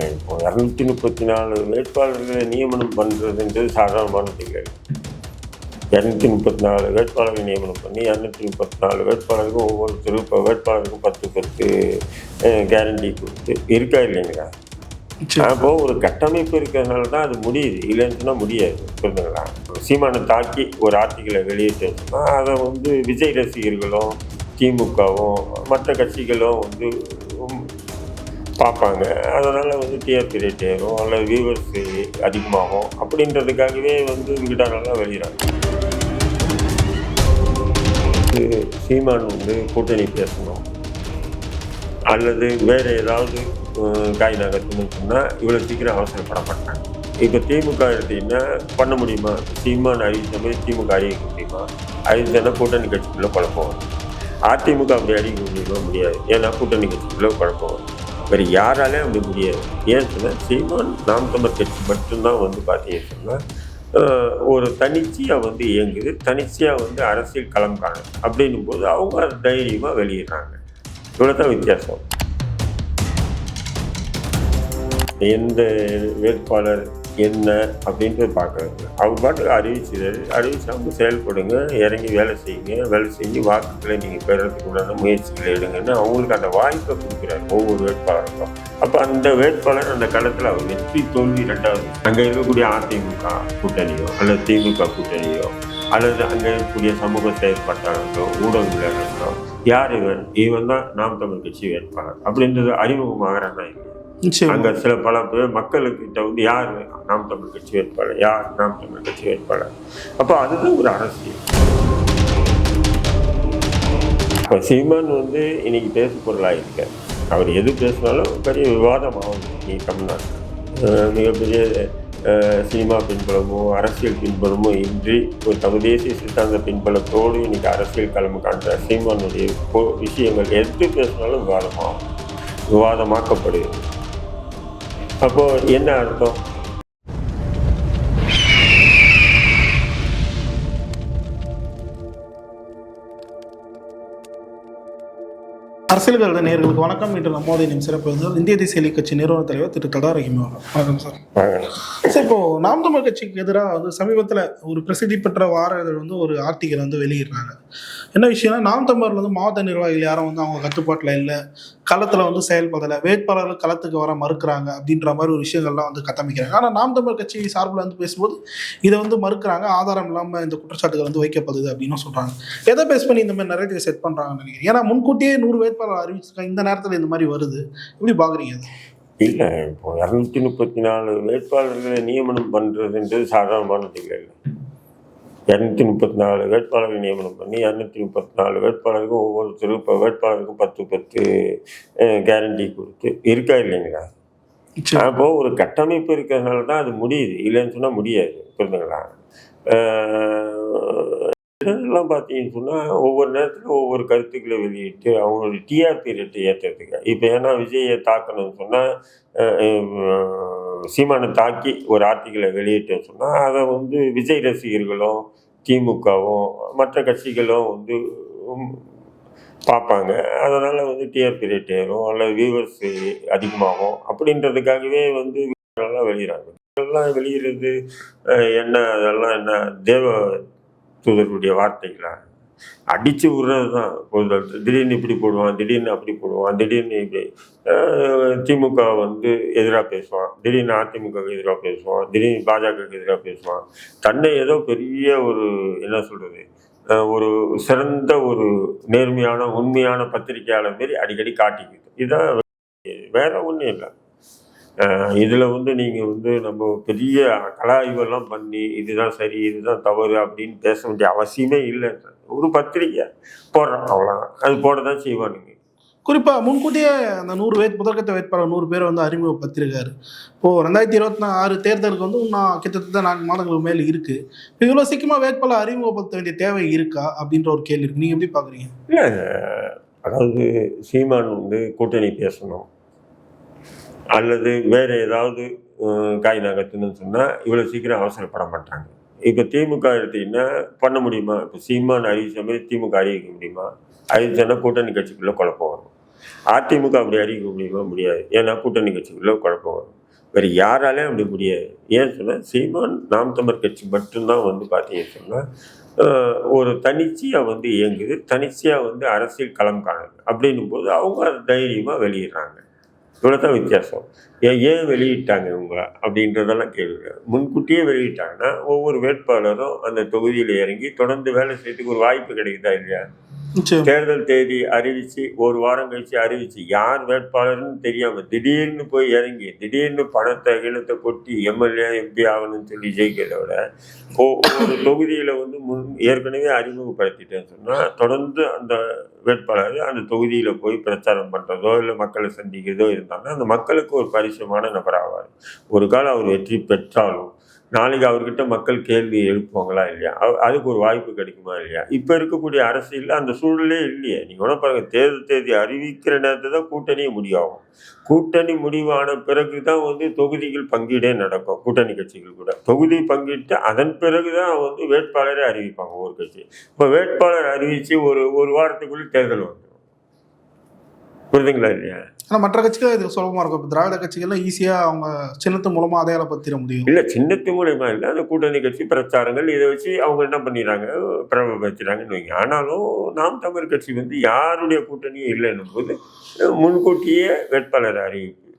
இப்போ 234 வேட்பாளர்களை நியமனம் பண்ணுறதுன்றது சாதாரணமானது இல்லை. 234 வேட்பாளர்கள் நியமனம் பண்ணி 234 வேட்பாளருக்கும் ஒவ்வொருத்தரும் இப்போ வேட்பாளருக்கும் 10 கேரண்டி கொடுத்து இருக்கா இல்லைங்களா? அப்போது ஒரு கட்டமைப்பு இருக்கிறதுனால தான் அது முடியுது, இல்லைன்னு சொன்னால் முடியாது. புரிஞ்சுங்களா? சீமானை தாக்கி ஒரு ஆர்டிக்கலை வெளியிட்டு சொன்னால் அதை விஜய் ரசிகர்களும் திமுகவும் மற்ற கட்சிகளும் பார்ப்பாங்க. அதனால் டிஆர்பி ரேட் ஏறும், அல்லது வியூவர்ஸ் அதிகமாகும். அப்படின்றதுக்காகவே விகடனெல்லாம் வெளியிடறாங்க. சீமான் கூட்டணி பேசணும் அல்லது வேறு ஏதாவது காய் நகர்த்தணும்னு சொன்னால் இவ்வளோ சீக்கிரம் அவசரப்பட மாட்டாங்க. இப்போ திமுக எடுத்தீங்கன்னா பண்ண முடியுமா? சீமான் அறிவித்த மாதிரி திமுக அறிவிக்க முடியுமா? அறிவித்தனா கூட்டணி கட்சிக்குள்ளே குழப்பம் வரும். அதிமுக அப்படி அறிவிக்க முடியாது. ஏன்னா கூட்டணி கட்சிக்குள்ளே குழப்பம் வரும். வேறு யாராலே அப்படி முடியாது. ஏன்னு சொன்னால் சீமான் நாம் தமிழர் கட்சி மட்டும்தான் பார்த்தீங்கன்னு சொன்னால் ஒரு தனிச்சையாக இயங்குது, தனிச்சையாக அரசியல் களம் காணும். அப்படின்னும் போது அவங்க அதை தைரியமாக வெளியிடுறாங்க. இவ்வளோ தான் வித்தியாசம். எந்த வேட்பாளர் என்ன அப்படின்றது பார்க்குறாங்க. அவங்க பாட்டுக்கு அறிவிச்சாமல் செயல்படுங்க, இறங்கி வேலை செய்யுங்க, வேலை செஞ்சு வாக்குகளை நீங்கள் பெறறதுக்கு உண்டான முயற்சிகளை எடுங்கன்னு அவங்களுக்கு அந்த வாய்ப்பை கொடுக்குறாரு ஒவ்வொரு வேட்பாளருக்கும். அப்போ அந்த வேட்பாளர் அந்த களத்தில் அவர் வெற்றி தோல்வி ரெண்டாவது. அங்கே இருக்கக்கூடிய அதிமுக கூட்டணியோ அல்லது திமுக கூட்டணியோ அல்லது அங்கே இருக்கக்கூடிய சமூக செயற்பாட்டாளர்களோ ஊடகங்களோ யார் இவன் தான் நாம் தமிழ் கட்சி வேட்பாளர் அப்படின்றது அறிமுகமாகறானா இல்லை. அங்கே சில பல பேர் மக்களுக்கிட்ட யார் நாம் தமிழ் கட்சி வேட்பாளர், யார் நாம் தமிழ் கட்சி வேட்பாளர். அப்போ அதுதான் ஒரு அரசியல். இப்போ சீமான் இன்னைக்கு பேசு பொருளாக இருக்க அவர் எது பேசினாலும் பெரிய விவாதம் ஆகும். நீ தமிழ்நாட்டில் மிகப்பெரிய சினிமா பின்புலமோ அரசியல் பின்புலமோ இன்றி ஒரு தமிழ்தேசிய சித்தாந்த பின்புலத்தோடு இன்னைக்கு அரசியல் களம் காண்ற சீமானுடைய விஷயங்கள் எது பேசினாலும் விவாதமாக்கப்படுது. அப்போ என்ன அர்த்தம்? அரசியல் நேயர்களுக்கு வணக்கம். இன்று நம்மோடைய சிறப்பு இந்திய தேசிய கட்சி நிறுவன தலைவர் திரு தடா ரஹீம் அவர்கள். வணக்கம் சார். சார், இப்போ நாம் தமிழ் கட்சிக்கு எதிராக சமீபத்தில் ஒரு பிரசித்தி பெற்ற வார இதழ் ஒரு ஆர்டிக்கல் வெளியிடுறாங்க. என்ன விஷயம்னா, நாம் தமிழர் மாவட்ட நிர்வாகிகள் யாரும் அவங்க கட்டுப்பாட்டில் இல்லை, களத்தில் செயல்படலை, வேட்பாளர்கள் களத்துக்கு வர மறுக்கிறாங்க அப்படின்ற மாதிரி ஒரு விஷயங்கள்லாம் கட்டமைக்கிறாங்க. ஆனால் நாம் தமிழ் கட்சி சார்பில் பேசும்போது இதை மறுக்கிறாங்க, ஆதாரம் இல்லாமல் இந்த குற்றச்சாட்டுகள் வைக்கப்படுது அப்படின்னு சொல்கிறாங்க. எதை பேஸ் பண்ணி இந்த மாதிரி நரேட்டிவ் செட் பண்ணுறாங்கன்னு நினைக்கிறேன். ஏன்னா முன்கூட்டியே 100 வேட்பாளர் அறிவிச்சிருக்காங்க, இந்த நேரத்தில் இந்த மாதிரி வருது, எப்படி பார்க்குறீங்க? இல்லை, இப்போ 234 வேட்பாளர்களை நியமனம் பண்ணுறதுன்றது சாதாரணமானது இல்லை. 234 வேட்பாளர்கள் நியமனம் பண்ணி 234 வேட்பாளருக்கும் ஒவ்வொருத்தரும் இப்போ வேட்பாளருக்கும் 10 கேரண்டி கொடுத்து இருக்கா இல்லைங்களா? அப்போது ஒரு கட்டமைப்பு இருக்கிறதுனால தான் அது முடியுது, இல்லைன்னு சொன்னால் முடியாது. புரிஞ்சுங்களா? இதெல்லாம் பார்த்தீங்கன்னு சொன்னால் ஒவ்வொரு நேரத்தில் ஒவ்வொரு கருத்துக்களை வெளியிட்டு அவங்களுடைய டிஆர்பி ரேட்டை ஏற்றுறதுக்கு. இப்போ ஏன்னா விஜயை தாக்கணும்னு சொன்னால் சீமானை தாக்கி ஒரு ஆர்டிக்கலை வெளியிட்டேன்னு சொன்னால் அதை விஜய் ரசிகர்களும் திமுகவும் மற்ற கட்சிகளும் பார்ப்பாங்க. அதனால் டிஆர்பி ரேட் ஏறும், அல்லது வியூவர்ஸ் அதிகமாகும். அப்படின்றதுக்காகவே நல்லா வெளியிடறாங்க. இதெல்லாம் வெளியிடுறது என்ன? அதெல்லாம் என்ன தேவ தூதருடைய வார்த்தைகளா? அடித்து விடுறது தான். திடீர்னு இப்படி போடுவான், திடீர்னு அப்படி போடுவான், திடீர்னு இப்படி திமுக எதிராக பேசுவான், திடீர்னு அதிமுகவுக்கு எதிராக பேசுவான், திடீர்னு பாஜகவுக்கு எதிராக பேசுவான். தன்னை ஏதோ பெரிய ஒரு என்ன சொல்கிறது, ஒரு சிறந்த ஒரு நேர்மையான உண்மையான பத்திரிகையாளர் மாரி அடிக்கடி காட்டிக்குது. இதுதான், வேற ஒன்றும் இல்லை. இதில் நீங்கள் நம்ம பெரிய கலாய்வெல்லாம் பண்ணி இதுதான் சரி இதுதான் தவறு அப்படின்னு பேச வேண்டிய அவசியமே இல்லை. ஒரு பத்திரிக்கை போடுறோம், அவ்வளோதான். அது போட தான் செய்வானுங்க. குறிப்பாக முன்கூட்டியே அந்த 100 முதற்கட்ட வேட்பாளர் 100 பேர் அறிமுகப்படுத்திருக்காரு. இப்போது 2026 தேர்தலுக்கு இன்னும் கிட்டத்தட்ட 4 மாதங்களுக்கு மேலே இருக்குது. இவ்வளோ சீக்கிரமாக வேட்பாளர் அறிமுகப்படுத்த வேண்டிய தேவை இருக்கா அப்படின்ற ஒரு கேள்வி இருக்குது. நீங்கள் எப்படி பார்க்குறீங்க? இல்லை, அதாவது சீமான் கூட்டணி பேசணும் அல்லது வேறு ஏதாவது காய் நகர்த்தணும்னு சொன்னால் இவ்வளோ சீக்கிரம் அவசரப்பட மாட்டாங்க. இப்போ திமுக எடுத்தீங்கன்னா பண்ண முடியுமா? இப்போ சீமான் அறிவித்த மாதிரி திமுக அறிவிக்க முடியுமா? அறிவிச்சோன்னா கூட்டணி கட்சிக்குள்ளே குழப்பம் வரும். அதிமுக அப்படி அறிவிக்க முடியுமா? முடியாது. ஏன்னா கூட்டணி கட்சிக்குள்ள குழப்பம் வரும். வேறு யாராலையும் அப்படி முடியாது. ஏன்னு சொன்னால் சீமான் நாம் தமிழர் கட்சி மட்டும்தான் வந்து பார்த்தீங்கன்னு சொன்னால் ஒரு தனிச்சையாக வந்து இயங்குது, தனிச்சையாக வந்து அரசியல் களம் காணுது. அப்படின்னும் போது அவங்க அதை தைரியமாக வெளியிடுறாங்க. இவ்வளோதான் வித்தியாசம். ஏன் வெளியிட்டாங்க இவங்க அப்படின்றதெல்லாம் கேள்வி. முன்கூட்டியே வெளியிட்டாங்கன்னா ஒவ்வொரு வேட்பாளரும் அந்த தொகுதியில் இறங்கி தொடர்ந்து வேலை செய்யறதுக்கு ஒரு வாய்ப்பு கிடைக்குதா இல்லையா? தேர்தல் தேதி அறிவிச்சு ஒரு வாரம் கழிச்சு அறிவிச்சு யார் வேட்பாளர்னு தெரியாம திடீர்னு போய் இறங்கி திடீர்னு பணத்தை இனத்தை கொட்டி எம்எல்ஏ எம்பி ஆகணும்னு சொல்லி ஜெயிக்கிறத விட ஒரு தொகுதியில வந்து ஏற்கனவே அறிமுகப்படுத்திட்டேன்னு சொன்னா தொடர்ந்து அந்த வேட்பாளர் அந்த தொகுதியில போய் பிரச்சாரம் பண்றதோ இல்லை மக்களை சந்திக்கிறதோ இருந்தாங்கன்னா அந்த மக்களுக்கு ஒரு பரிசுமான நபராவார். ஒரு காலம் அவர் வெற்றி பெற்றாலும் நாளைக்கு அவர்கிட்ட மக்கள் கேள்வி எழுப்புவாங்களா இல்லையா? அதுக்கு ஒரு வாய்ப்பு கிடைக்குமா இல்லையா? இப்போ இருக்கக்கூடிய அரசியலில் அந்த சூழலே இல்லையே. நீங்கள் கூட பாருங்கள், தேர்தல் தேதி அறிவிக்கிற நேரத்தில் தான் கூட்டணியே முடிவாகும். கூட்டணி முடிவான பிறகு தான் வந்து தொகுதிகள் பங்கீடே நடக்கும். கூட்டணி கட்சிகள் கூட தொகுதி பங்கிட்டு அதன் பிறகு தான் வந்து வேட்பாளரே அறிவிப்பாங்க ஒவ்வொரு கட்சி. இப்போ வேட்பாளர் அறிவித்து ஒரு வாரத்துக்குள்ளே தேர்தல் வந்துடும். புரியுதுங்களா இல்லையா? ஆனால் மற்ற கட்சிகள் இது சுலபமாக இருக்கும். இப்போ திராவிட கட்சிகள்லாம் ஈஸியாக அவங்க சின்னத்து மூலமாக அடையாளப்படுத்திட முடியும். இல்லை, சின்னத்து மூலமா இல்லை, அந்த கூட்டணி கட்சி பிரச்சாரங்கள் இதை வச்சு அவங்க என்ன பண்ணிடுறாங்க, பிரபலப்படுத்துறாங்கன்னு வைங்க. ஆனாலும் நாம் தமிழர் கட்சி வந்து யாருடைய கூட்டணியும் இல்லைன்னும் போது முன்கூட்டியே வேட்பாளர்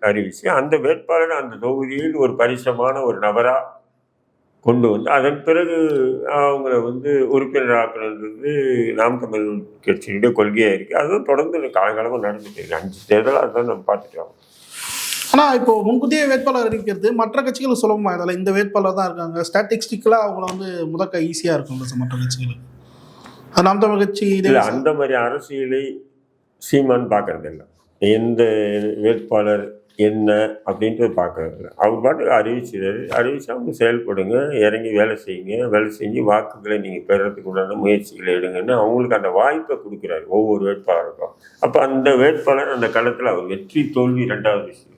அறிவிச்சு அந்த வேட்பாளர் அந்த தொகுதியில் ஒரு பரிசமான ஒரு நபராக கொண்டு வந்து அதன் பிறகு அவங்கள வந்து உறுப்பினராக்குறது நாம் தமிழ் கட்சியினுடைய கொள்கையாக இருக்குது. அதுவும் தொடர்ந்து காலகாலமாக நடந்துட்டு இருக்கு. 5 தேர்தலாக அதுதான் நம்ம பார்த்துட்டோம். ஆனால் இப்போ முன்கூட்டியே வேட்பாளர் அறிவிக்கிறது மற்ற கட்சிகள் சுலபமாக இதில் இந்த வேட்பாளர் தான் இருக்காங்க, ஸ்டாட்டிஸ்டிக்கலாக அவங்கள வந்து முதக்க ஈஸியாக இருக்கும் மற்ற கட்சிகளுக்கு. அது நாம் தமிழ் கட்சி இல்லை, அந்த மாதிரி அரசியலை சீமான் பார்க்கறது இல்லை. எந்த வேட்பாளர் என்ன அப்படின்றது பார்க்கறது. அவர் பாட்டுக்கு அறிவிச்சு அவங்க செயல்படுங்க, இறங்கி வேலை செய்யுங்க, வேலை செஞ்சு வாக்குகளை நீங்கள் பெறறதுக்கு உண்டான முயற்சிகளை எடுங்கன்னு அவங்களுக்கு அந்த வாய்ப்பை கொடுக்குறாரு ஒவ்வொரு வேட்பாளருக்கும். அப்போ அந்த வேட்பாளர் அந்த களத்தில் அவர் வெற்றி தோல்வி 2வது விஷயம்.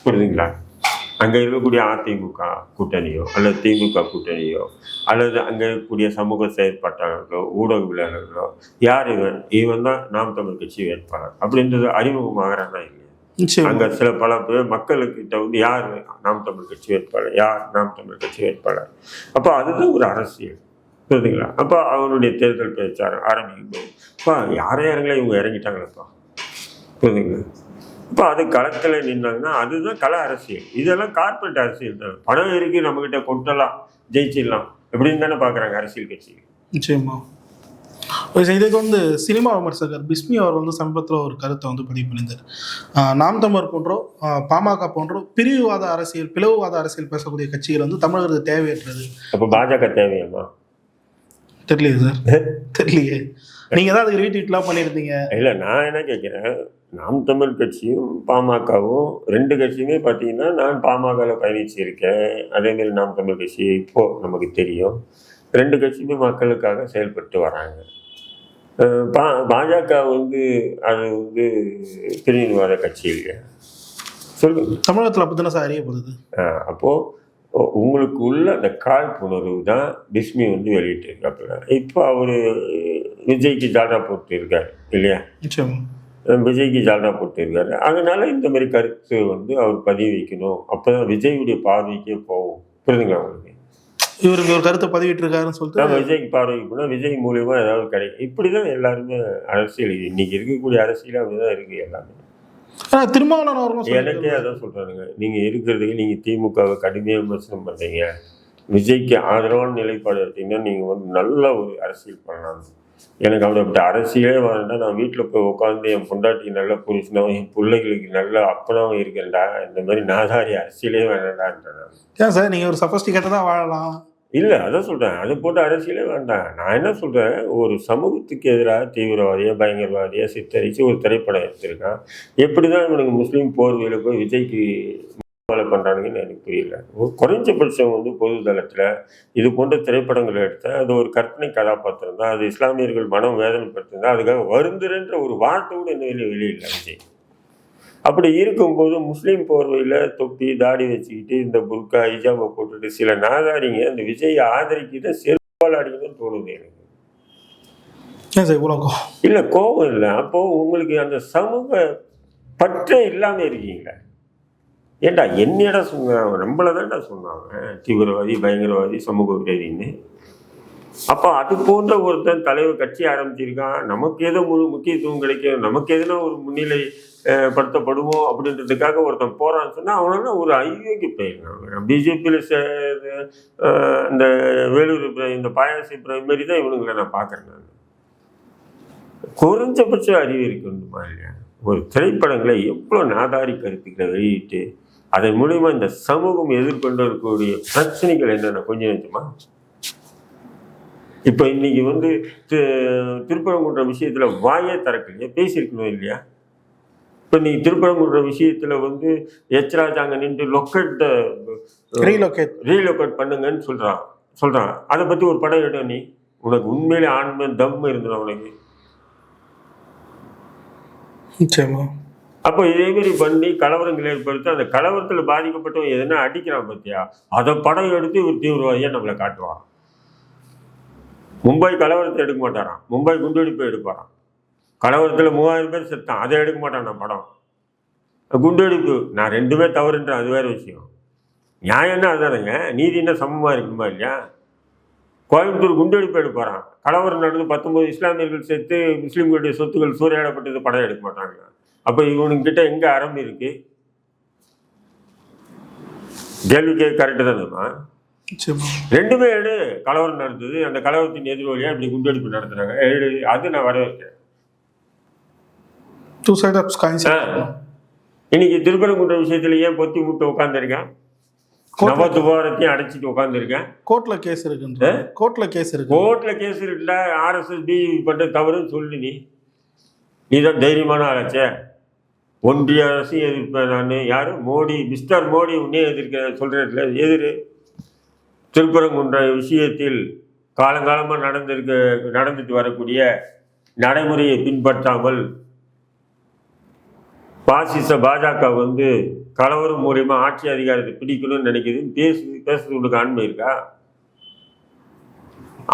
புரியுதுங்களா? அங்கே இருக்கக்கூடிய அதிமுக கூட்டணியோ அல்லது திமுக கூட்டணியோ அல்லது அங்கே இருக்கக்கூடிய சமூக செயற்பாட்டாளர்களோ ஊடகவியலாளர்களோ யார் இவன் தான் நாம் தமிழ் கட்சி வேட்பாளர் அப்படின்றது அறிமுகமாகறானா இல்லையா? அங்க சில பல பேர் மக்களுக்கிட்ட வந்து யார் நாம் தமிழ் கட்சி வேட்பாளர், யார் நாம் தமிழ் கட்சி வேட்பாளர். அப்போ அதுதான் ஒரு அரசியல். புரியுதுங்களா? அப்போ அவனுடைய தேர்தல் பிரச்சாரம் ஆரம்பிக்கும் போது இப்போ யாரே இறங்கல இவங்க இறங்கிட்டாங்களப்பா. புரியுதுங்களா? இப்போ அது களத்தில் நின்னாங்கன்னா அதுதான் கள அரசியல். இதெல்லாம் கார்பரேட் அரசியல் தான். பணம் இருக்கு, நம்மகிட்ட கொட்டலாம், ஜெயிச்சிடலாம் அப்படின்னு தானே பார்க்குறாங்க அரசியல் கட்சிகள். நிச்சயமா. இதுக்கு வந்து சினிமா விமர்சகர் பிஸ்மி அவர் வந்து சமீபத்தில் ஒரு கருத்தை வந்து பதிவு பண்ணியிருந்தார். நாம் தமிழர் போன்றோ பாமக போன்றோ பிரிவுவாத அரசியல் பிளவுவாத அரசியல் பேசக்கூடிய கட்சிகள் வந்து தமிழர்களுக்கு தேவையற்றது. அப்போ பாஜக தேவையாமா? தெரியலையே சார், தெரியலையே. நீங்கள் தான் அதுக்கு ரீட்வீட்லாம் பண்ணியிருந்தீங்க. இல்லை, நான் என்ன கேட்குறேன், நாம் தமிழ் கட்சியும் பாமகவும் 2 கட்சியுமே பார்த்தீங்கன்னா நான் பாமகவில் பயணிச்சிருக்கேன். அதேமாரி நாம் தமிழ் கட்சி இப்போது நமக்கு தெரியும். 2 கட்சியுமே மக்களுக்காக செயல்பட்டு வராங்க. பாஜக வந்து அது வந்து பிரிவினைவாத கட்சி இல்லையா? சொல்லுங்க. தமிழகத்தில் அப்படி தானே சார் அறியப்படுது. அப்போது உங்களுக்கு உள்ள அந்த காழ்ப்புணர்வு தான் பிஸ்மி வந்து வெளியிட்டிருக்காப்புல. இப்போ அவர் விஜய்க்கு ஜால்ரா போட்டு இருக்காரு இல்லையா? விஜய்க்கு ஜால்ரா போட்டு இருக்காரு. அதனால இந்த மாதிரி கருத்து வந்து அவர் பதிவு வைக்கணும். அப்போ தான் விஜயுடைய பார்வைக்கே போகும். புரியுதுங்களா உங்களுக்கு? இவருக்கு ஒரு கருத்தை பதிவிட்டு இருக்காருன்னு சொல்லிட்டு நம்ம விஜய்க்கு பார்வைக்கு போனால் விஜய் மூலியமா ஏதாவது கிடைக்கும். இப்படி தான் எல்லாருமே அரசியல் இன்னைக்கு இருக்கக்கூடிய அரசியல் அப்படிதான் இருக்கு எல்லாமே. திருமாவளவன் எனக்கே அதான் சொல்றானுங்க, நீங்க இருக்கிறதுக்கு நீங்க திமுகவை கடுமையாக விமர்சனம் பண்றீங்க, விஜய்க்கு ஆதரவான நிலைப்பாடு எடுத்தீங்கன்னா நீங்க வந்து நல்ல ஒரு அரசியல் பண்ணலாம். எனக்கு அப்படிப்பட்ட அரசியலே வேண்டாம். நான் வீட்டில் போய் உட்காந்து என் பொண்டாட்டிக்கு நல்ல புருஷனாவும் என் பிள்ளைகளுக்கு நல்ல அப்பனாவும் இருக்கேன்டா. இந்த மாதிரி நாதாரி அரசியலே வேண்டான்றான். ஏன் சார் நீங்கள் ஒரு சஃபஸ்டிகேட்டாக தான் வாழலாம்? இல்லை, அதான் சொல்கிறேன், அதை போட்டு அரசியலே வேண்டாம். நான் என்ன சொல்கிறேன், ஒரு சமூகத்துக்கு எதிராக தீவிரவாதியாக பயங்கரவாதியாக சித்தரித்து ஒரு திரைப்படம் எடுத்திருக்கான். எப்படி தான் இவனுக்கு முஸ்லீம் போர்வையில் போய் விஜய்க்கு வேலை பண்ணுறானுங்கன்னு எனக்கு புரியல. குறைஞ்சபட்சம் வந்து பொது தளத்தில் இது போன்ற திரைப்படங்களை எடுத்தால் அது ஒரு கற்பனை கதாபாத்திரம் தான். அது இஸ்லாமியர்கள் மனம் வேதனைப்படுத்திருந்தால் அதுக்காக வருந்துறன்ற ஒரு வார்த்தை கூட என்ன வெளியிடல விஜய். அப்படி இருக்கும்போது முஸ்லீம் போர்வையில் தொப்பி தாடி வச்சுக்கிட்டு இந்த புர்கா ஹிஜாபை போட்டுட்டு சில நாதாரிங்க அந்த விஜயை ஆதரிக்கிட்டு செருப்பால் அடிக்கணும்னு தோணுது எனக்கு. ஏன் சார் இவ்வளோ இல்லை கோபம் இல்லை, அப்போது உங்களுக்கு அந்த சமூக பற்றே இல்லாமல் இருக்கீங்களா? ஏண்டா என்னடா சொன்னாங்க, நம்மளை தான்டா சொன்னாங்க தீவிரவாதி பயங்கரவாதி சமூக விரோதின்னு. அப்போ அது போன்ற ஒருத்தன் தலைவர் கட்சி ஆரம்பிச்சிருக்கான், நமக்கு ஏதோ முழு முக்கியத்துவம் கிடைக்கும், நமக்கு எதுனா ஒரு முன்னிலை படுத்தப்படுவோம் அப்படின்றதுக்காக ஒருத்தன் போறான்னு சொன்னால் அவனால ஒரு ஐயோக்கு போயிருக்காங்க. பிஜேபியில் இந்த வேலூர் இந்த பாயாசி மாரி தான் இவனுங்களை நான் பார்க்குறேன். நான் குறைஞ்சபட்ச அறிவு இருக்கணுமா இல்லையா? ஒரு திரைப்படங்களை எவ்வளோ நாதாரி கருத்துக்களை வெளியிட்டு அதன் மூலிமா இந்த சமூகம் எதிர்கொண்டு இருக்கக்கூடிய பிரச்சனைகள் என்னென்ன கொஞ்சம் நினைச்சுமா? இப்போ இன்னைக்கு வந்து திருப்பரங்குன்ற விஷயத்துல வாயே திறக்கலையா, பேசியிருக்கணும் இல்லையா? இப்போ நீ திருப்பரங்குன்ற விஷயத்துல வந்து எச்ராஜ் அங்கே நின்று ரீலொகேட் பண்ணுங்கன்னு சொல்றான். அதை பத்தி ஒரு படம் எடு. நீ உனக்கு உண்மையிலே ஆண்மை தம் இருந்தது உனக்கு. அப்போ இதே மாதிரி பண்ணி கலவரங்கள் ஏற்படுத்தி அந்த கலவரத்தில் பாதிக்கப்பட்டவன் எதுனா அடிக்கிறான் பத்தியா, அதை படம் எடுத்து ஒரு தீவிரவாதியா நம்மளை காட்டுவான். மும்பை கலவரத்தை எடுக்க மாட்டாரான், மும்பை குண்டுவெடிப்பை எடுப்பாரான். கலவரத்தில் 3000 பேர் செத்தான், அதை எடுக்க மாட்டான் நான் படம். குண்டுவெடிப்பு நான் ரெண்டுமே தவறுன்றேன், அது வேறு விஷயம். நியாயம்னா அதுதானுங்க, நீதினா சமமாக இருக்குமா இல்லையா? கோயம்புத்தூர் குண்டுவெடிப்பு எடுப்பாரான், கலவரம் நடந்து 19 இஸ்லாமியர்கள் சேர்த்து முஸ்லீம்களுடைய சொத்துக்கள் சூறையாடப்பட்டது படம் எடுக்க மாட்டாங்க. அப்போ இவனுங்கிட்ட எங்கே அறம் இருக்கு? கேள்வி கேட்க கரெக்டு தானேம்மா? ரெண்டுமே எடு. கலவரம் நடந்தது, அந்த கலவரத்தின் எதிர்வழியா இப்படி குண்டெடுப்பு நடத்துறாங்க, அது நான் வரவேற்கிறேன். இன்னைக்கு திருப்பரங்குன்ற விஷயத்துல ஏன் பொத்தி விட்டு உட்காந்துருக்கேன், நவதுபாரத்தையும் அடைச்சிட்டு உட்காந்துருக்கேன். கோர்ட்ல கேஸ் இருக்குல்ல. RSS பண்ற தவறுன்னு சொல்லி நீதான் தைரியமான ஆளாச்சே. ஒன்றிய அரசையும் எதிர்ப்பேன் நான். யாரு? மோடி, மிஸ்டர் மோடி உன்னே எதிர்க்க சொல்றதுல எதிரு. திருப்பரங்குன்ற விஷயத்தில் காலங்காலமாக நடந்துட்டு வரக்கூடிய நடைமுறையை பின்பற்றாமல் பாசிச பாஜக வந்து கலவரம் மூலியமா ஆட்சி அதிகாரத்தை பிடிக்கணும்னு நினைக்குதுன்னு பேசுறதுக்கு ஆண்மை இருக்கா?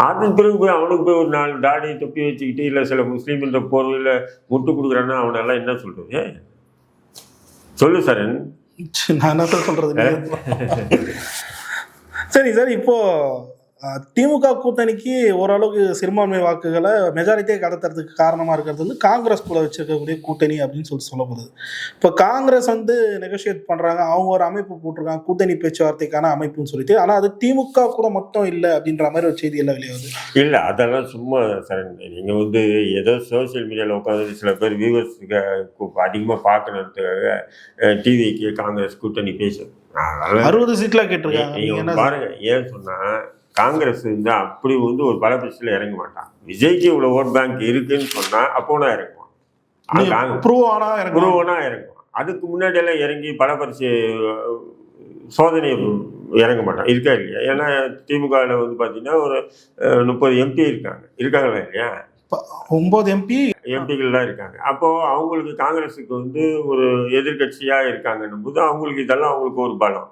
அதன் பிறகு போய் அவனுக்கு போய் ஒரு 4 தாடி தொப்பி வச்சுக்கிட்டு இல்லை சில முஸ்லீம் என்ற போர்வையில் முட்டு கொடுக்குறான்னா அவனெல்லாம் என்ன சொல்றது? சொல்லு சரண். நான் என்ன சொல்றது? சரி சார், இப்போ திமுக கூட்டணிக்கு ஓரளவுக்கு சிறுபான்மை வாக்குகளை மெஜாரிட்டியே கடத்துறதுக்கு காரணமாக இருக்கிறது வந்து காங்கிரஸ் கூட வச்சிருக்கக்கூடிய கூட்டணி அப்படின்னு சொல்லப்படுது. இப்போ காங்கிரஸ் வந்து நெகோஷியேட் பண்ணுறாங்க, அவங்க ஒரு அமைப்பு போட்டிருக்காங்க கூட்டணி பேச்சுவார்த்தைக்கான அமைப்புன்னு சொல்லிட்டு. ஆனால் அது திமுக கூட மட்டும் இல்லை அப்படின்ற மாதிரி ஒரு செய்தி எல்லாம் வெளியாகுது. இல்லை அதெல்லாம் சும்மா சார். நீங்கள் வந்து ஏதோ சோசியல் மீடியாவில் உட்காந்து சில பேர் வியூவர்ஸுக்கு அதிகமாக பார்க்கணுன்றதுக்காக டிவிக்கு காங்கிரஸ் கூட்டணி பேசுது. 60 சீட்ல கேட்டிருக்காங்க பாருங்க. ஏன் சொன்னா காங்கிரஸ் வந்து அப்படி வந்து ஒரு பல பிரச்சனையில் இறங்க மாட்டான். விஜய்க்கு இவ்வளவு ஓட் பேங்க் இருக்குன்னு சொன்னா அப்போனா இறங்குவான், ப்ரூவனா இறங்குவான். அதுக்கு முன்னாடி எல்லாம் இறங்கி பல பரிசு சோதனை இறங்க மாட்டான். இருக்கா இல்லையா? ஏன்னா திமுகவில் வந்து பார்த்தீங்கன்னா ஒரு 30 MP இருக்காங்களா இல்லையா? 9 எம்பிகள்லாம் இருக்காங்க. அப்போ அவங்களுக்கு காங்கிரஸுக்கு வந்து ஒரு எதிர்கட்சியா இருக்காங்கன்னும் போது அவங்களுக்கு இதெல்லாம் அவங்களுக்கு ஒரு பலம்.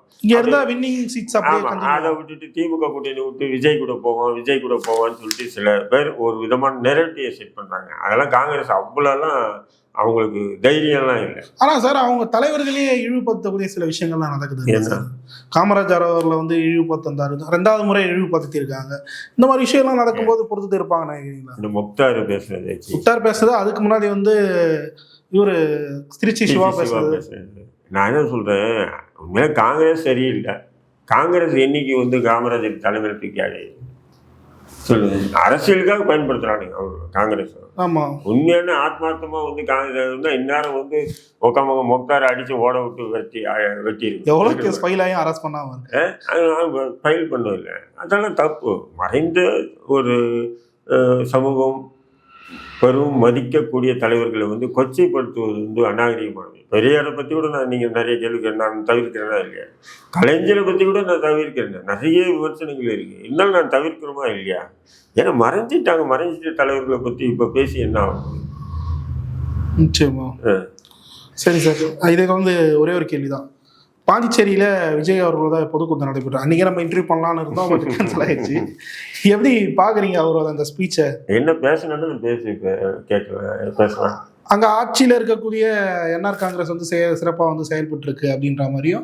அதை விட்டுட்டு திமுக கூட்டணி விட்டு விஜய் கூட போவான்னு சொல்லிட்டு சில பேர் ஒரு விதமான நெரேட்டிவை செட் பண்றாங்க. அதெல்லாம் காங்கிரஸ் அவ்வளோலாம் அவங்களுக்கு தைரியம்லாம் இல்லை. ஆனா சார் அவங்க தலைவர்களையே இழிவுபடுத்தக்கூடிய சில விஷயங்கள்லாம் நடக்குது. காமராஜர் அவர்களை வந்து இழிவுபடுத்தாரு, 2வது முறை இழிவுபடுத்திருக்காங்க. இந்த மாதிரி விஷயம்லாம் நடக்கும்போது பொறுத்து இருப்பாங்க நினைக்கிறீங்களா? இந்த முக்தார் பேசுறது அதுக்கு முன்னாடி வந்து இவரு திருச்சி சிவா பேசுறது. நான் என்ன சொல்றேன், உண்மையில காங்கிரஸ் சரியில்லை. காங்கிரஸ் என்னைக்கு வந்து காமராஜர் தலைமையில் தூக்கி சொல்லுங்க அரசியலுக்காக பயன்படுத்துறானுங்க அவங்க காங்கிரஸ். ஆமா, உண்மையான ஆத்மார்த்தமா வந்து காங்கிரஸ் வந்து இந்நேரம் வந்து உக்காம மொக்கார அடிச்சு ஓட விட்டு வெட்டி ஃபைல் பண்ண இல்லை. அதெல்லாம் தப்பு. மறைந்த ஒரு சமூகம் பெரும் மதிக்கக்கூடிய தலைவர்களை வந்து கொச்சைப்படுத்துவது வந்து அநாகரிகமானது. பெரியாரை பற்றி கூட நீங்கள் நிறைய கேள்வி நான் தவிர்க்கிறேன்னா இல்லையா? கலைஞரை பற்றி கூட நான் தவிர்க்கிறேன். நிறைய விமர்சனங்கள் இருக்குது, இருந்தாலும் நான் தவிர்க்கிறோமா இல்லையா? ஏன்னா மறைஞ்சிட்ட தலைவர்களை பற்றி இப்போ பேசி என்ன ஆகும்? நிச்சயமா. சரி சார், இதுக்கு வந்து ஒரே ஒரு கேள்வி தான். பாண்டிச்சேரியில விஜய் அவர்களோட பொதுக்கூட்டம் நடைபெற்று அன்னைக்கே நம்ம இன்டர்வியூ பண்ணலாம்னு இருந்தோம், பட் கேன்சல் ஆயிடுச்சு. எப்படி பாக்குறீங்க அவரோட அந்த ஸ்பீச்சை? என்ன பேசணும்னு பேசி கேட்கலாம், பேசலாம். அங்க ஆட்சியில இருக்கக்கூடிய என்ஆர் காங்கிரஸ் வந்து சிறப்பா வந்து செயல்பட்டு இருக்கு அப்படின்ற மாதிரியும்,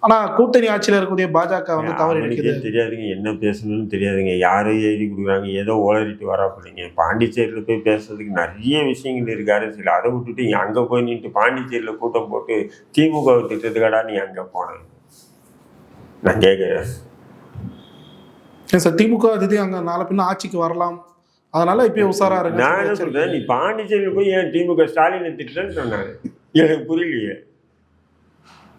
ஆனா கூட்டணி ஆட்சியில இருக்கக்கூடிய பாஜக வந்து தவறு இருக்குது. தெரியாதுங்க, என்ன பேசணும்னு தெரியாதுங்க, யாரும் எழுதி கொடுக்குறாங்க, ஏதோ ஓலறிட்டு வராப்பிடுங்க. பாண்டிச்சேரியில் போய் பேசுறதுக்கு நிறைய விஷயங்கள் இருக்கு அரசியல். அதை விட்டுட்டு அங்கே போய் நின்று பாண்டிச்சேரியில் கூட்டம் போட்டு திமுக திட்டத்துக்கடா நீ அங்கே போனேன் நான் கேட்குறேன். சார் திமுக இது அங்க நாளை பின்ன ஆட்சிக்கு வரலாம், அதனால இப்பயே உஷாரா இருக்கு. நான் என்ன சொல்றேன், நீ பாண்டிச்சேரியில் போய் ஏன் திமுக ஸ்டாலினை திட்டன்னு சொன்னாங்க, எனக்கு புரியலையே.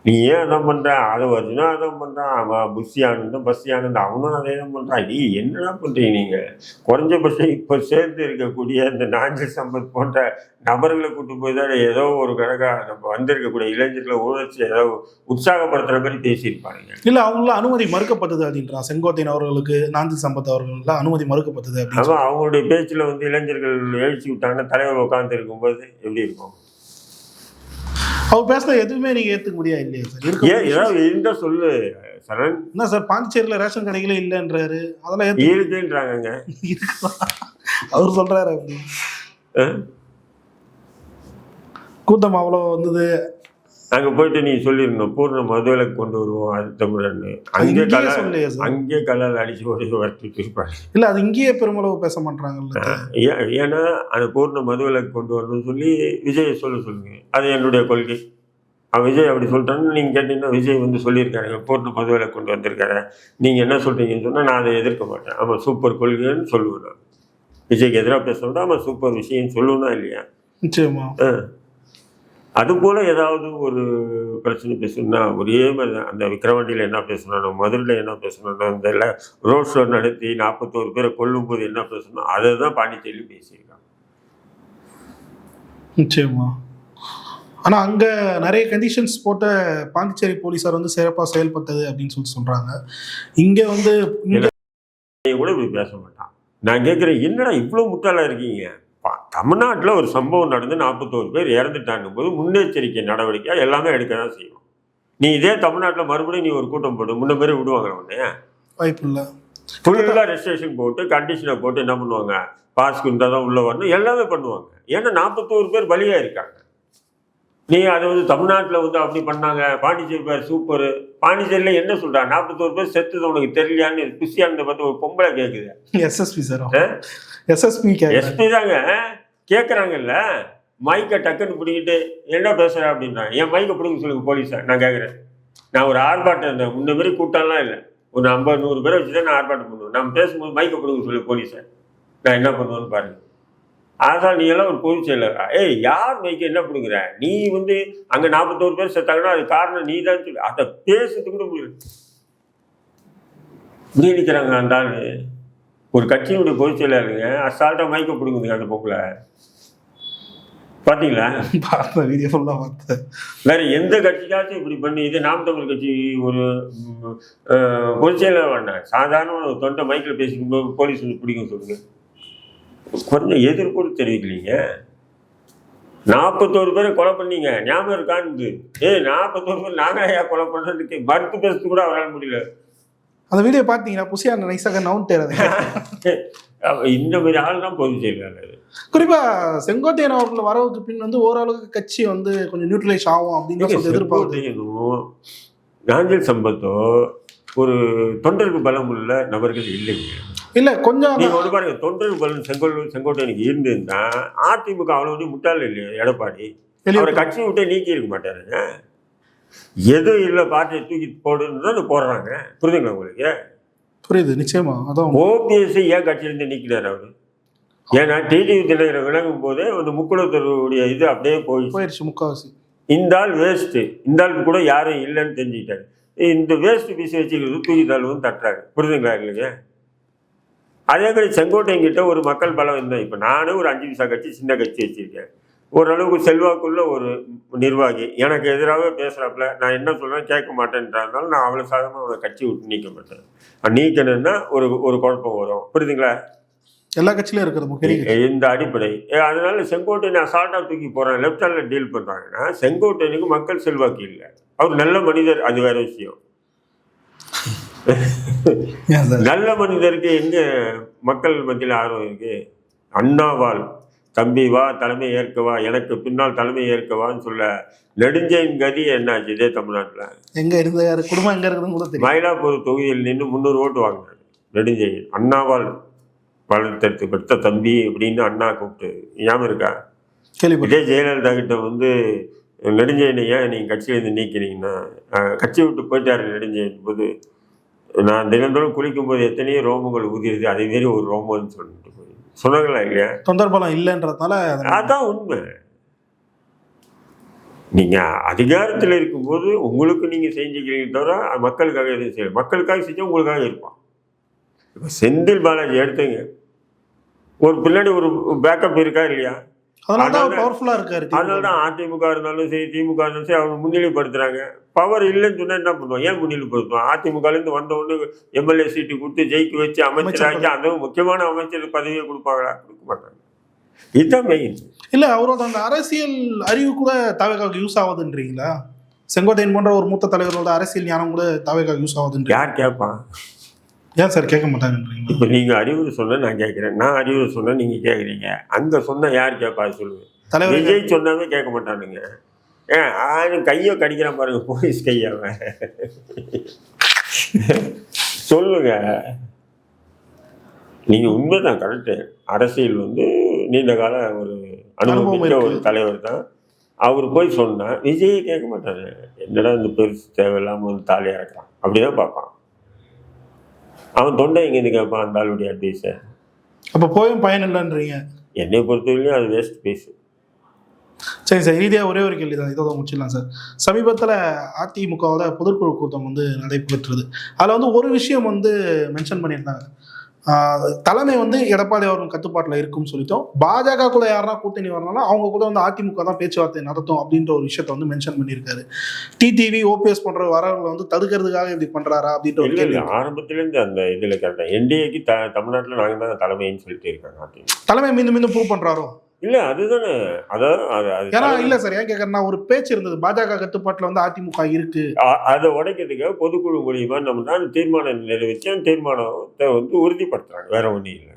நீ ஏன் அதான் பண்ற, அதை வருதுன்னா அதான் பண்றான், அவன் புஷி ஆனந்தம் பஸ் ஆனந்தம் அவனும் அதே தான் பண்றான். நீ என்னடா பண்றீங்க நீங்க? குறைஞ்சபட்சம் இப்போ சேர்ந்து இருக்கக்கூடிய இந்த நாஞ்சில் சம்பத் போன்ற நபர்களை கூட்டு போய் தான் ஏதோ ஒரு கணக்கா நம்ம வந்திருக்கக்கூடிய இளைஞர்களை உணர்ச்சி ஏதோ உற்சாகப்படுத்துற மாதிரி பேசியிருப்பாருங்க. இல்ல அவங்கள அனுமதி மறுக்கப்பட்டது அப்படின்றான் செங்கோட்டையன் அவர்களுக்கு, நாஞ்சில் சம்பத் அவர்கள் அனுமதி மறுக்கப்பட்டது. அவன் அவங்களுடைய பேச்சுல வந்து இளைஞர்கள் எழுச்சி விட்டாங்கன்னா தலைவர் உட்கார்ந்து இருக்கும்போது எப்படி இருக்கும்? அவர் பேசுற எதுவுமே நீங்க ஏத்துக்க முடியாது இல்லையா சார்? ஏன் ஏதாவது இருந்தா சொல்லு சரண். என்ன சார் பாண்டிச்சேரியில ரேஷன் கடைகளே இல்லைன்றாரு, அதெல்லாம் இருக்குன்றாங்க. அவர் சொல்றாரு அப்படி கூட்டம் அவ்வளோ வந்தது. அங்க போயிட்டு நீ சொல்லிருந்தோம் பூர்ண மதுவிலக்கு கொண்டு வருவோம் அது தமிழன்னு, அங்கே கலர் அடிச்சு ஓடி வச்சுட்டு இருப்பாங்க. இல்ல அது இங்கேயே பெருமளவு பேச மாட்டாங்கல்ல. ஏன்னா அந்த பூர்ண மதுவிலக்கு கொண்டு வரணும்னு சொல்லி விஜய் சொல்லுங்க, அது என்னுடைய கொள்கை. விஜய் அப்படி சொல்லிட்டான்னு நீங்க கேட்டீங்கன்னா, விஜய் வந்து சொல்லியிருக்காரு பூர்ண மதுவிலக்கு கொண்டு வந்திருக்காரு, நீங்க என்ன சொல்றீங்கன்னு சொன்னா நான் அதை எதிர்க்க மாட்டேன். ஆமா சூப்பர் கொள்கைன்னு சொல்லுவேன். நான் விஜய்க்கு எதிராக பேசுறதா ஆமா சூப்பர் விஷயம் சொல்லுவேன்னா இல்லையா? நிச்சயமா. அது போல ஏதாவது ஒரு பிரச்சனை பேசணும்னா ஒரே மாதிரி தான். அந்த விக்கிரவாண்டியில் என்ன பேசணும், மதுரையில் என்ன பேசணும், அந்த ரோட் ஷோ நடத்தி 41 பேரை கொல்லும் போது என்ன பேசணும், அதை தான் பாண்டிச்சேரியில் பேசியிருக்காங்க. நிச்சயமா. ஆனா அங்க நிறைய கண்டிஷன்ஸ் போட்ட பாண்டிச்சேரி போலீஸார் வந்து சிறப்பா செயல்பட்டது அப்படின்னு சொல்றாங்க. இங்க வந்து கூட இப்படி பேச மாட்டான். நான் கேட்குறேன், என்னடா இவ்வளோ முட்டாளா இருக்கீங்க? தமிழ்நாட்டில் ஒரு சம்பவம் நடந்து 41 பேர் இறந்துட்டாங்க போது முன்னெச்சரிக்கை நடவடிக்கை எல்லாமே எடுக்க தான் செய்யும். நீ இதே தமிழ்நாட்டில் மறுபடியும் நீ ஒரு கூட்டம் போட்டு முன்ன பேர் விடுவாங்க உடனே? வாய்ப்பு இல்லை. ஃபுல்லாக ரெஜிஸ்ட்ரேஷன் போட்டு கண்டிஷனை போட்டு என்ன பண்ணுவாங்க, பாஸ்க்கு இருந்தால் தான் உள்ளே வரணும், எல்லாமே பண்ணுவாங்க. ஏன்னா 41 பேர் பலியாக இருக்காங்க. நீ அதை வந்து தமிழ்நாட்டில் வந்து அப்படி பண்ணாங்க, பாண்டிச்சேரி பேர் சூப்பரு. பாண்டிச்சேரியில் என்ன சொல்கிறாங்க, 41 பேர் செத்துது உனக்கு தெரியலையான்னு குஷியானதை பார்த்து ஒரு பொம்பளை கேட்குது. எஸ்எஸ்பி சார், எஸ்பி தாங்க கேட்குறாங்கல்ல. மைக்கை டக்குன்னு பிடிக்கிட்டு என்ன பேசுகிற அப்படின்றாங்க. என் மைக்கை பிடிக்க சொல்லுங்க போலீஸை. நான் கேட்குறேன், நான் ஒரு ஆர்ப்பாட்டம் இருந்தேன், முன்ன மாதிரி கூட்டம்லாம் இல்லை, ஒரு 50-100 பேரை வச்சு தான் நான் ஆர்ப்பாட்டம் பண்ணுவேன். நம்ம பேசும்போது மைக்கை பிடிக்க சொல்லு போலீஸை, நான் என்ன பண்ணுவேன்னு பாருங்க. அதான் நீ எல்லாம் ஒரு பொதுச் செயலரா? யார் மைக்கு என்ன பிடுங்குற? நீ வந்து அங்கே 41 பேர் செத்தாங்கன்னா அது காரணம் நீ தான் சொல்லி அதை பேசுறதுக்கு கூட முடியல. இப்படி நிற்கிறாங்க அந்த ஆள். ஒரு கட்சியினுடைய பொதுச் செயலருங்க அசால்ட்டா மைக்க பிடுங்குதுங்க அந்த பொம்பளை. பார்த்தீங்களா? பார்த்தேன், வீடியோ ஃபுல்லாக பார்த்தேன். வேற எந்த கட்சிக்காச்சும் இப்படி பண்ணி, இது நாம் தமிழ் கட்சி ஒரு பொதுச் செயலர் வேண்டாம், சாதாரண ஒரு தொண்டை மைக்கில் பேசிக்கும்போது போலீஸ் வந்து பிடிக்கும் சொல்லுங்க. கொஞ்சம் எதிர்ப்பு தெரிவிக்கலீங்க. 41 பேரை கொலை பண்ணீங்க, ஞாபகம் இருக்கான்னு? 41 பேர் நாங்க கொலை பண்ணுறதுக்கு மறுத்து பேசுறது கூட அவரால் முடியல. அந்த வீடியோ பார்த்தீங்கன்னா புசியா நைஸாக நவுன்டேறது. இந்த மாதிரி ஆள் தான் பொதுச் செயலாளர். குறிப்பா செங்கோட்டையன் அவர்கள் வரவுக்கு பின் வந்து ஓரளவுக்கு கட்சி வந்து கொஞ்சம் நியூட்ரலைஸ் ஆகும் அப்படின்னு எதிர்பார்த்து. நாஞ்சில் சம்பத்தோ ஒரு தொண்டருக்கு பலம் உள்ள நபர்கள் இல்லைங்க. இல்ல கொஞ்சம் நீங்க ஒன்று பாருங்க, தொண்டருக்கு பலம் செங்கோட்டையனுக்கு இருந்திருந்தா அதிமுக அவ்வளவு முட்டாள் இல்லையா எடப்பாடி? அவரை கட்சி விட்டே நீக்கி இருக்க மாட்டாருங்க. எதுவும் இல்லை பார்ட்டியை தூக்கி போடுன்னு தான் போடுறாங்க. புரியுதுங்களா உங்களுக்கு? புரியுது, நிச்சயமா. அதான் ஓபிஎஸ் ஏன் கட்சியிலிருந்து நீக்கினார் அவரு? ஏன்னா டிடிவி தினகரன் விளங்கும் போதே அந்த முக்குளத்தருடைய இது அப்படியே போயிடுச்சு முக்காவாசி. இந்த ஆள் வேஸ்ட்டு, இந்த ஆளுக்கு கூட யாரும் இல்லைன்னு தெரிஞ்சுக்கிட்டாரு. இந்த வேஸ்ட் பீஸ் வச்சுக்கிறது தூக்கி தள்ளுவும் தட்டுறாரு. புரியுதுங்களா எங்களுக்கு? அதே மாதிரி செங்கோட்டையங்கிட்ட ஒரு மக்கள் பலம் இருந்தேன். இப்போ நானும் ஒரு 5 பைசா கட்சி சின்ன கட்சி வச்சுருக்கேன். ஓரளவுக்கு செல்வாக்குள்ள ஒரு நிர்வாகி எனக்கு எதிராகவே பேசுகிறாப்புல, நான் என்ன சொல்கிறேன் கேட்க மாட்டேன்றதுனால நான் அவ்வளோ சாதமாக அவனை கட்சி விட்டு நீக்க மாட்டேன். நீக்கணும்னா ஒரு குழப்பம் வரும். புரியுதுங்களா? எல்லா கட்சியிலும் இருக்கிறது இந்த அடிப்படை. அதனால செங்கோட்டையனை அசால்ட்டாக தூக்கி போகிறாங்க, லெஃப்ட் ஹேண்டில் டீல் பண்ணுறாங்கன்னா செங்கோட்டையனுக்கு மக்கள் செல்வாக்கு இல்லை. அவர் நல்ல மனிதர், அது வேற விஷயம். நல்ல மனிதருக்கு எங்க மக்கள் மத்தியில் ஆர்வம் இருக்கு? அண்ணாவால் தம்பி வா தலைமை ஏற்கவா, எனக்கு பின்னால் தலைமை ஏற்கவான்னு சொல்ல நெடுஞ்செயின் கதி என்னாச்சு இதே தமிழ்நாட்டில்? எங்க இருந்த குடும்பம் எங்க இருக்குதுன்னு கூட தெரியும். மயிலாப்பூர் தொகுதியில் நின்று 300 ஓட்டு வாங்கினாரு நெடுஞ்செயின். அண்ணாவால் வளர்த்தெடுத்து பெற்ற தம்பி அப்படின்னு அண்ணா கூப்பிட்டு ஞாபகம் இருக்கா? இதே ஜெயலலிதா கிட்ட வந்து நெடுஞ்செயினை ஏன் நீங்கள் கட்சியிலேருந்து நீக்கிறீங்கன்னா, கட்சி விட்டு போயிட்டாரு நெடுஞ்செயின் போது, நான் தினந்தோறும் குளிக்கும் போது எத்தனையோ ரோமங்கள் ஊதிடுது, அதே மாரி ஒரு ரோமம்னு சொல்லிட்டு போய் சொன்னாங்களா இல்லையா? தொந்தரபலம் இல்லைன்றதுனால அதான் உண்மை. நீங்க அதிகாரத்தில் இருக்கும்போது உங்களுக்கு நீங்க செஞ்சுக்கிறீங்க தவிர மக்களுக்காக எதுவும் செய்யணும். மக்களுக்காக செஞ்சா உங்களுக்காக இருப்பான். இப்போ செந்தில் பாலாஜி எடுத்துங்க, ஒரு பின்னாடி ஒரு பேக்கப் இருக்கா இல்லையா? அதனாலதான் அதிமுக இருந்தாலும் சரி திமுக இருந்தாலும் சரி அவங்க முன்னிலைப்படுத்துறாங்க. பவர் இல்லைன்னு சொன்னா என்ன பண்ணுவோம்? ஏன் முன்னிலைப்படுத்துவோம்? அதிமுக இருந்து வந்த உடனே எம்எல்ஏ சீட்டு கொடுத்து ஜெயிக்க வச்சு அமைச்சராக்கி அந்த முக்கியமான அமைச்சர் பதவியை கொடுப்பாங்களா? கொடுக்க மாட்டாங்க. இதுதான் மெயின். இல்ல அவரோட அந்த அரசியல் அறிவு கூட தவேகாவுக்கு யூஸ் ஆகுதுன்றீங்களா? செங்கோட்டையன் போன்ற ஒரு மூத்த தலைவரோட அரசியல் ஞானம் கூட தவேகாவுக்கு யூஸ் ஆகுதுன்ற யார் கேட்பான்? ஏன் சார் கேட்க மாட்டாங்கன்றீங்க? இப்போ நீங்க அறிவுரை சொன்ன நான் கேட்கிறேன், நான் அறிவுரை சொன்ன நீங்க கேட்குறீங்க. அங்க சொன்னா யார் கேட்பா சொல்லுங்க? விஜய் சொன்னாவே கேட்க மாட்டானுங்க. ஏன் கையோ கடிக்கிறான் பாருங்க, போலீஸ் கையாவ சொல்லுங்க. நீங்க உண்மைதான், கரெக்டு. அரசியல் வந்து நீண்ட கால ஒரு அனுபவமிக்க ஒரு தலைவர் தான். அவர் போய் சொன்னா விஜயை கேட்க மாட்டாரு. என்னடா இந்த பெருசு தேவையில்லாம வந்து தாலியா இருக்கான் அப்படிதான் பார்ப்பான். அவன் தொண்டை எங்கேருந்து கேட்பான் அந்த ஆளுடைய அட்வைஸை? அப்போ போயும் பயன் இல்லைன்றீங்க? என்னை பொறுத்தவரையிலும் அது வேஸ்ட் பேஸ். சரி சார், இறுதியாக ஒரே ஒரு கேள்வி தான், இதோட முடிச்சிடலாம் சார். சமீபத்தில் அதிமுகவோட பொதுக்குழு கூட்டம் வந்து நடைபெற்றது. அதில் வந்து ஒரு விஷயம் வந்து மென்ஷன் பண்ணியிருந்தாங்க. தலைமை வந்து எடப்பாடி அவர்கள் கட்டுப்பாட்டில் இருக்கும்னு சொல்லிட்டோம். பாஜக கூட யாருன்னா கூட்டணி வரனாலும் அவங்க கூட வந்து அதிமுக தான் பேச்சுவார்த்தை நடத்தும் அப்படின்ற ஒரு விஷயத்த வந்து மென்ஷன் பண்ணியிருக்காரு. டிடிவி ஓபிஎஸ் போன்ற வரவர்களை வந்து தடுக்கிறதுக்காக இப்படி பண்றாரா அப்படின்ற ஒரு கேள்வி. ஆரம்பத்திலேருந்து அந்த இதில் கரெக்டாக என்டிஏக்கு தமிழ்நாட்டில் நாங்கள் தான் தலைமைன்னு சொல்லிட்டு இருக்காங்க. தலைமை மீண்டும் மீண்டும் ப்ரூவ் பண்றாரோ? இல்ல அதுதானே. அதாவது இல்ல சார், ஏன் கேட்கறேன்னா ஒரு பேச்சு இருந்தது பாஜக கட்டுப்பாட்டுல வந்து அதிமுக இருக்கு, அதை உடைக்கிறதுக்கு பொதுக்குழு மூலியமா நம்ம தான் தீர்மானம் நிறைவேற்றி தீர்மானத்தை வந்து உறுதிப்படுத்துறாங்க, வேற ஒன்றும் இல்லை.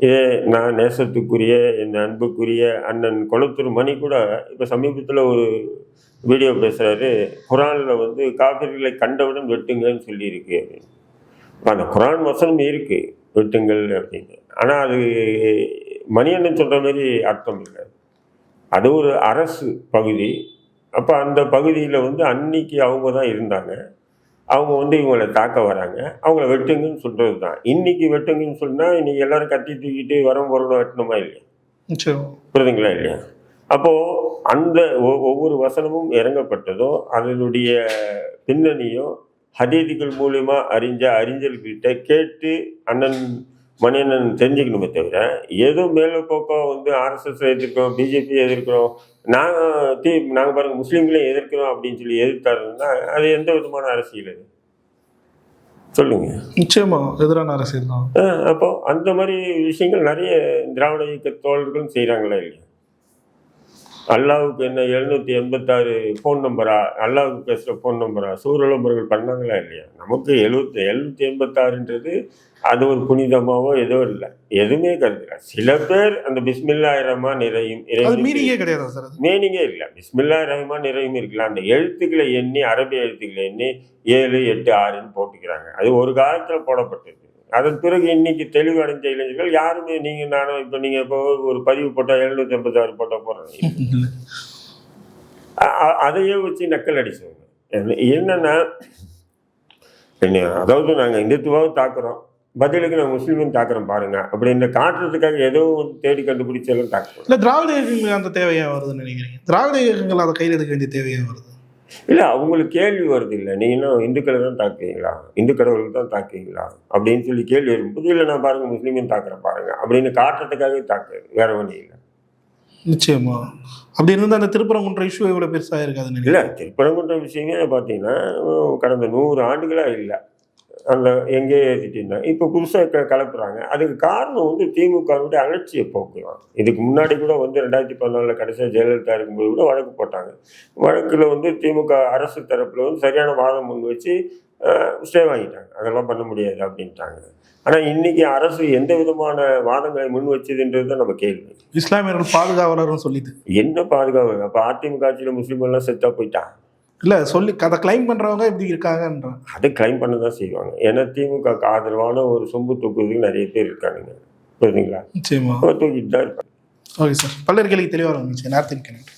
இதே நான் நேசத்துக்குரிய என் அன்புக்குரிய அண்ணன் கொளத்தூர் மணி கூட இப்போ சமீபத்தில் ஒரு வீடியோ பேசுறாரு. குரானில் வந்து காபிர்களை கண்டவுடன் வெட்டுங்கன்னு சொல்லியிருக்கு. அந்த குரான் வசனம் இருக்கு வெட்டுங்கள் அப்படின்னு. ஆனால் அது மணியண்ணன் சொல்கிற மாதிரி அர்த்தம் இல்லை. அது ஒரு அரசு பகுதி. அப்போ அந்த பகுதியில் வந்து அன்னைக்கு அவங்க தான் இருந்தாங்க. அவங்க வந்து இவங்களை தாக்க வராங்க, அவங்கள வெட்டுங்கன்னு சொல்கிறது தான். இன்னைக்கு வெட்டுங்கன்னு சொன்னால் இன்னைக்கு எல்லாரும் கத்தி தூக்கிட்டு வரம் வரணும் வெட்டணுமா இல்லையா? புரியுதுங்களா இல்லையா? அப்போது அந்த ஒவ்வொரு வசனமும் இறங்கப்பட்டதோ அதனுடைய பின்னணியோ ஹதீதுகள் மூலிமா அறிஞ்ச அறிஞர்கிட்ட கேட்டு அண்ணன் மணியண்ணன் தெரிஞ்சுக்கணுமே தவிர ஏதோ மேலே போக்கம் வந்து ஆர்எஸ்எஸ் எதிர்க்கிறோம், பிஜேபி எதிர்க்கிறோம், நாங்கள் பாருங்கள் முஸ்லீம்களையும் எதிர்க்கிறோம் அப்படின்னு சொல்லி எதிர்த்தாருன்னா அது எந்த விதமான அரசியல்? அது சொல்லுங்க. நிச்சயமா எதிரான அரசியல் தான். அப்போ அந்த மாதிரி விஷயங்கள் நிறைய திராவிட இயக்க தோழர்களும் செய்கிறாங்களா இல்லையா? அல்லாவுக்கு என்ன 786 ஃபோன் நம்பரா, அல்லாவுக்கு பேசுகிற ஃபோன் நம்பரா சூழலம்பர்கள் பண்ணாங்களா இல்லையா? நமக்கு 786ன்றது அது ஒரு புனிதமாவோ ஏதோ இல்லை, எதுவுமே கருதுல. சில பேர் அந்த பிஸ்மில்லா ரஹ்மான் நிறையும் மீனிங்கே கிடையாது சார், மீனிங்கே இல்லை. பிஸ்மில்லா ரஹ்மான் நிறையும் இருக்கலாம். அந்த எழுத்துக்களை எண்ணி அரபிய எழுத்துக்களை எண்ணி 7, 8, 6ன்னு போட்டுக்கிறாங்க. அது ஒரு காலத்தில் போடப்பட்டது. அதன் பிறகு இன்னைக்கு தெளிவடைஞ்ச இளைஞர்கள் யாருமே நீங்கள் நானும் இப்போ நீங்கள் இப்போ ஒரு பதிவு போட்டால் 786 போட்டால் போடுறாங்க. அதையே வச்சு நக்கல் அடிச்சவங்க என்னன்னா, அதாவது நாங்கள் இந்துத்துவாவும் தாக்குறோம், பதிலுக்கு நான் முஸ்லீமும் தாக்குறோம் பாருங்க அப்படின்னு காட்டுறதுக்காக ஏதோ தேடி கண்டுபிடிச்சாலும் தாக்குறோம். இல்லை திராவிட இயக்கங்கள் அந்த தேவையா வருதுன்னு நினைக்கிறீங்க? திராவிட இயக்கங்கள் அதை கையில் எடுக்க வேண்டிய தேவையா வருது? இல்லை, அவங்களுக்கு கேள்வி வருது. இல்லை நீங்களும் இந்துக்களை தான் தாக்குவீங்களா, இந்து கடவுளுக்கு தான் தாக்குவீங்களா அப்படின்னு சொல்லி கேள்வி வரும்போது, இல்லை நான் பாருங்க முஸ்லீமும் தாக்குறேன் பாருங்க அப்படின்னு காட்டுறதுக்காகவே தாக்குறது, வேற ஒன்றும் இல்லை. நிச்சயமா அப்படி இருந்தால் அந்த திருப்பரங்குன்ற இஷ்யூ எவ்வளோ பெருசாக இருக்காதுன்னு இல்லை. திருப்பரங்குன்ற விஷயமே பார்த்தீங்கன்னா கடந்த 100 ஆண்டுகளாக இல்லை. அந்த எங்கேயே ஏற்றிட்டு இருந்தாங்க. இப்போ புதுசாக கலப்புறாங்க. அதுக்கு காரணம் வந்து திமுகவுடைய அலட்சிய போக்கு தான். இதுக்கு முன்னாடி கூட வந்து 2014 கடைசியாக ஜெயலலிதா இருக்கும்போது கூட வழக்கு போட்டாங்க. வழக்கில் வந்து திமுக அரசு தரப்பில் வந்து சரியான வாதம் முன் வச்சு ஸ்டே வாங்கிட்டாங்க. அதெல்லாம் பண்ண முடியாது அப்படின்ட்டாங்க. ஆனால் இன்னைக்கு அரசு எந்த விதமான வாதங்களை முன் வச்சதுன்றது தான் நம்ம கேள்வி. இஸ்லாமியர்கள் பாதுகாவலர்னு சொல்லிது. என்ன பாதுகாப்பு? அப்போ அதிமுக ஆட்சியில் முஸ்லீம் எல்லாம் செத்தா போயிட்டான். இல்லை சொல்லி அதை கிளைம் பண்ணுறவங்க இப்படி இருக்காங்கன்றான். அதை கிளைம் பண்ண தான் செய்வாங்க. ஏன்னா திமுக ஆதரவான ஒரு சொம்பு தூக்குறதுக்கு நிறைய பேர் இருக்கானுங்க. புரியுதுங்களா? நிச்சயமா. தூக்கிட்டு தான் இருப்பாங்க. ஓகே சார், பல்லர் கேள்வி தெளிவாக இருந்துச்சு. நேரத்திற்கு நன்றி.